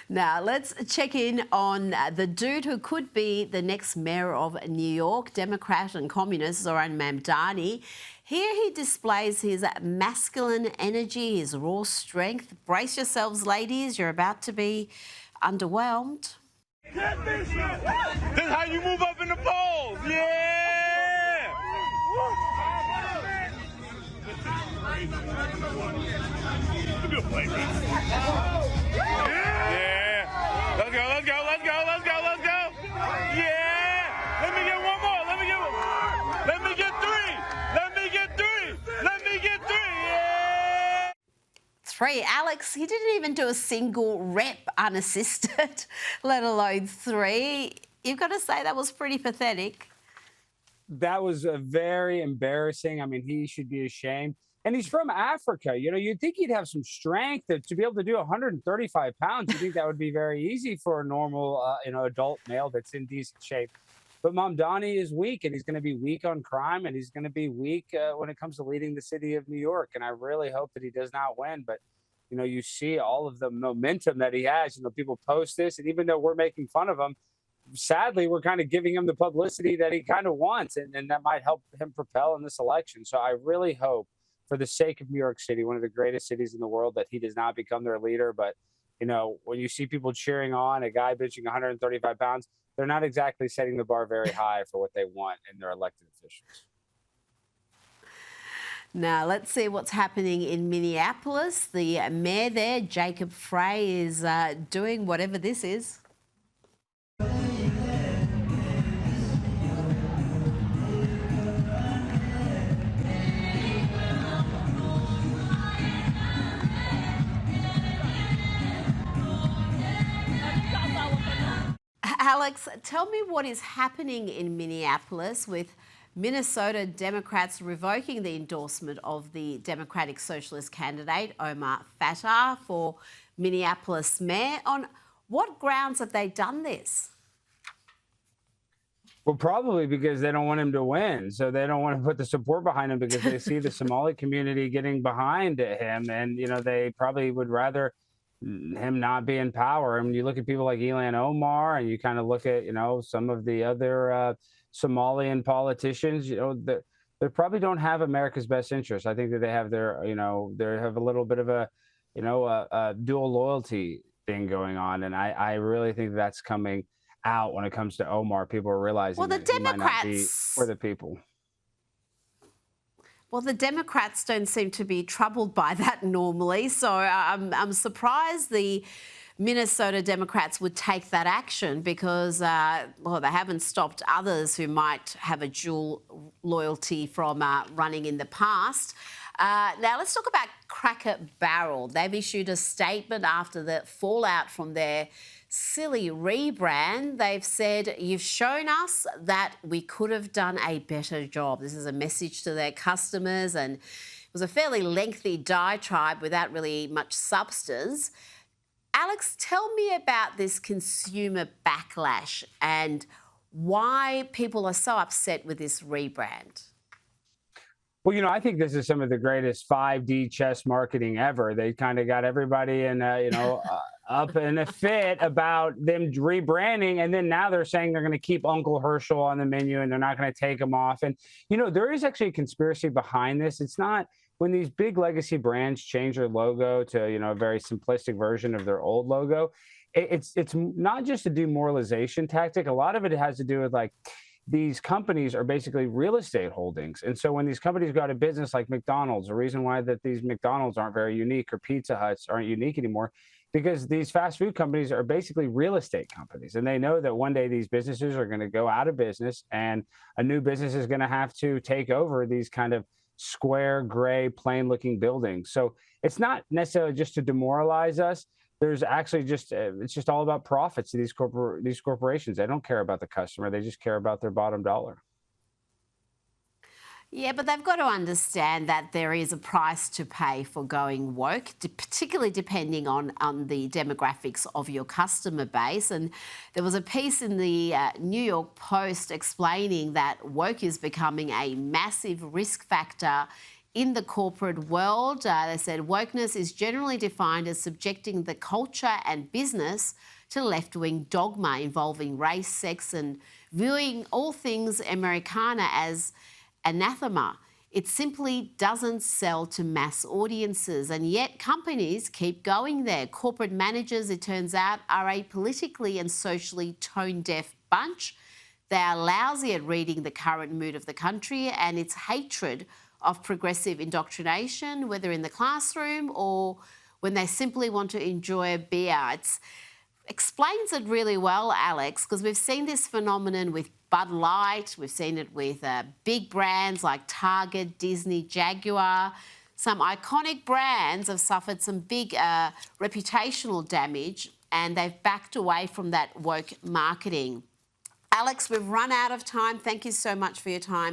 Now, let's check in on the dude who could be the next mayor of New York, Democrat and communist Zohran Mamdani. Here he displays his masculine energy, his raw strength. Brace yourselves, ladies. You're about to be underwhelmed. This is how you move up in the polls. Yeah! Yeah! Let's go, let's go, let's go, let's go, let's go! Yeah! Let me get one more, let me get three! Let me get three! Let me get three! Yeah! 3. Alex, he didn't even do a single rep unassisted, let alone 3. You've got to say that was pretty pathetic. That was very embarrassing. I mean, he should be ashamed. And he's from Africa. You know, you'd think he'd have some strength to be able to do 135 pounds. You think that would be very easy for a normal, adult male that's in decent shape. But Mamdani is weak, and he's going to be weak on crime, and he's going to be weak when it comes to leading the city of New York. And I really hope that he does not win. But, you see all of the momentum that he has. People post this, and even though we're making fun of him, sadly, we're kind of giving him the publicity that he kind of wants, and that might help him propel in this election. So I really hope, for the sake of New York City, one of the greatest cities in the world, that he does not become their leader. But, when you see people cheering on a guy benching 135 pounds, they're not exactly setting the bar very high for what they want in their elected officials. Now, let's see what's happening in Minneapolis. The mayor there, Jacob Frey, is doing whatever this is. Alex, tell me what is happening in Minneapolis with Minnesota Democrats revoking the endorsement of the Democratic Socialist candidate, Omar Fatah, for Minneapolis mayor. On what grounds have they done this? Well, probably because they don't want him to win. So they don't want to put the support behind him because they see the Somali community getting behind him. And, they probably would rather him not be in power. And you look at people like Ilhan Omar, and you kind of look at, some of the other Somalian politicians, they probably don't have America's best interest. I think that they have their, they have a little bit of a dual loyalty thing going on. And I really think that's coming out when it comes to Omar. People are realizing the that he might not be Democrats for the people. Well, the Democrats don't seem to be troubled by that normally, so I'm surprised the Minnesota Democrats would take that action because, they haven't stopped others who might have a dual loyalty from running in the past. Now, let's talk about Cracker Barrel. They've issued a statement after the fallout from their silly rebrand. They've said, you've shown us that we could have done a better job. This is a message to their customers, and it was a fairly lengthy diatribe without really much substance. Alex, tell me about this consumer backlash and why people are so upset with this rebrand. Well, I think this is some of the greatest 5D chess marketing ever. They kind of got everybody in, up in a fit about them rebranding. And then now they're saying they're going to keep Uncle Herschel on the menu and they're not going to take him off. And, there is actually a conspiracy behind this. It's not when these big legacy brands change their logo to, a very simplistic version of their old logo. It's not just a demoralization tactic. A lot of it has to do with these companies are basically real estate holdings. And so when these companies go out of business, like McDonald's, the reason why that these McDonald's aren't very unique or Pizza Huts aren't unique anymore, because these fast food companies are basically real estate companies. And they know that one day these businesses are going to go out of business and a new business is going to have to take over these kind of square, gray, plain looking buildings. So it's not necessarily just to demoralize us. There's actually it's just all about profits to these corporations. They don't care about the customer. They just care about their bottom dollar. Yeah, but they've got to understand that there is a price to pay for going woke, particularly depending on the demographics of your customer base. And there was a piece in the New York Post explaining that woke is becoming a massive risk factor in the corporate world. They said wokeness is generally defined as subjecting the culture and business to left-wing dogma involving race, sex, and viewing all things Americana as anathema. It simply doesn't sell to mass audiences, and yet companies keep going there. Corporate managers, it turns out, are a politically and socially tone-deaf bunch. They are lousy at reading the current mood of the country and its hatred of progressive indoctrination, whether in the classroom or when they simply want to enjoy a beer. It explains it really well, Alex, because we've seen this phenomenon with Bud Light, we've seen it with big brands like Target, Disney, Jaguar. Some iconic brands have suffered some big reputational damage, and they've backed away from that woke marketing. Alex, we've run out of time. Thank you so much for your time.